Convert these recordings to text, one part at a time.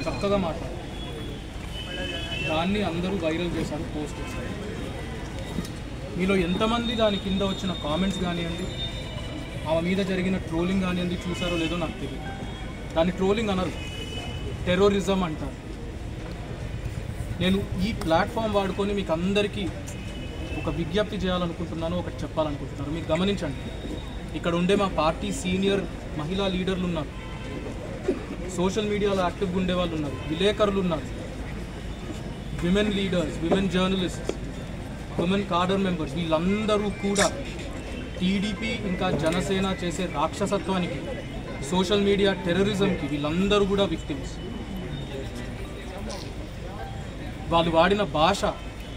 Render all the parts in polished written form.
చక్కగా మాట్లాడారు. దాన్ని అందరూ వైరల్ చేశారు, పోస్ట్ చేశారు. మీలో ఎంతమంది దాని కింద వచ్చిన కామెంట్స్ కానివ్వండి, ఆమె మీద జరిగిన ట్రోలింగ్ కానివ్వండి చూసారో లేదో నాకు తెలియదు. దాన్ని ట్రోలింగ్ అనరు, టెర్రరిజం అంటారు. నేను ఈ ప్లాట్ఫామ్ వాడుకొని మీకు అందరికీ ఒక విజ్ఞప్తి చేయాలనుకుంటున్నాను, ఒకటి చెప్పాలనుకుంటున్నాను. మీరు గమనించండి, ఇక్కడ ఉండే మా పార్టీ సీనియర్ మహిళా లీడర్లు ఉన్నారు, సోషల్ మీడియాలో యాక్టివ్గా ఉండే వాళ్ళు ఉన్నారు, విలేకరులు ఉన్నారు, women leaders, women journalists, women cadre members, వీళ్ళందరూ కూడా టీడీపీ ఇంకా జనసేన చేసే రాక్షసత్వానికి, సోషల్ మీడియా టెర్రరిజంకి వీళ్ళందరూ కూడా విక్టిమ్స్. వాళ్ళు వాడిన భాష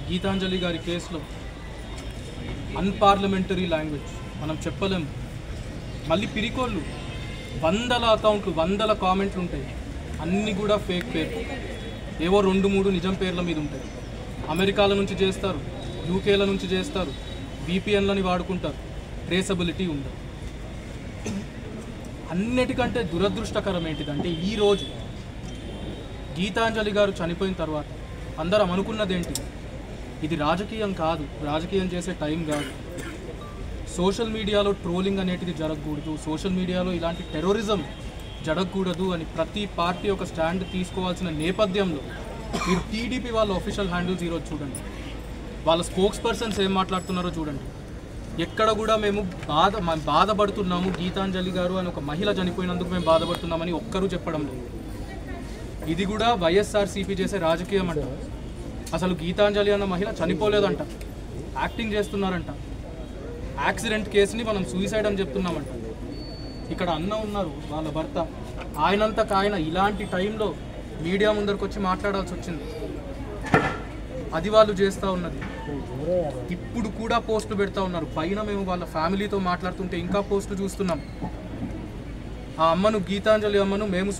గీతాంజలి గారి కేసులో అన్పార్లమెంటరీ లాంగ్వేజ్, మనం చెప్పలేము. మళ్ళీ పిరికోళ్ళు, వందల అకౌంట్లు, వందల కామెంట్లు ఉంటాయి, అన్నీ కూడా ఫేక్ పేర్లు, ఏవో 2-3 నిజం పేర్ల మీద ఉంటాయి. అమెరికాల నుంచి చేస్తారు, యూకేల నుంచి చేస్తారు, VPNలని వాడుకుంటారు, ట్రేసబిలిటీ ఉండదు. అన్నిటికంటే దురదృష్టకరం ఏంటిదంటే, ఈరోజు గీతాంజలి గారు చనిపోయిన తర్వాత అందరం అనుకున్నది ఏంటి, ఇది రాజకీయం కాదు, రాజకీయం చేసే టైం కాదు, సోషల్ మీడియాలో ట్రోలింగ్ అనేటిది జరగకూడదు, సోషల్ మీడియాలో ఇలాంటి టెర్రరిజం జరగకూడదు అని ప్రతి పార్టీ ఒక స్టాండ్ తీసుకోవాల్సిన నేపథ్యంలో మీరు టీడీపీ వాళ్ళ అఫీషియల్ హ్యాండిల్స్ ఈరోజు చూడండి, వాళ్ళ స్పోక్స్ పర్సన్స్ ఏం మాట్లాడుతున్నారో చూడండి. ఎక్కడ కూడా మేము బాధపడుతున్నాము, గీతాంజలి గారు అని ఒక మహిళ చనిపోయినందుకు మేము బాధపడుతున్నామని ఒక్కరూ చెప్పడం లేదు. ఇది కూడా వైఎస్ఆర్సీపీ చేసే రాజకీయం అంట. అసలు గీతాంజలి అన్న మహిళ చనిపోలేదంట, యాక్టింగ్ చేస్తున్నారంట. యాక్సిడెంట్ కేసుని మనం సూసైడ్ అని చెప్తున్నామంట. ఇక్కడ అన్న ఉన్నారు, వాళ్ళ భర్త, ఆయనంతకు ఆయన ఇలాంటి టైంలో మీడియా ముందరికి వచ్చి మాట్లాడాల్సి వచ్చింది. అది వాళ్ళు చేస్తూ ఉన్నది. ఇప్పుడు కూడా పోస్టులు పెడతా ఉన్నారు. పైన మేము వాళ్ళ ఫ్యామిలీతో మాట్లాడుతుంటే ఇంకా పోస్టులు చూస్తున్నాం. ఆ అమ్మను, గీతాంజలి అమ్మను మేము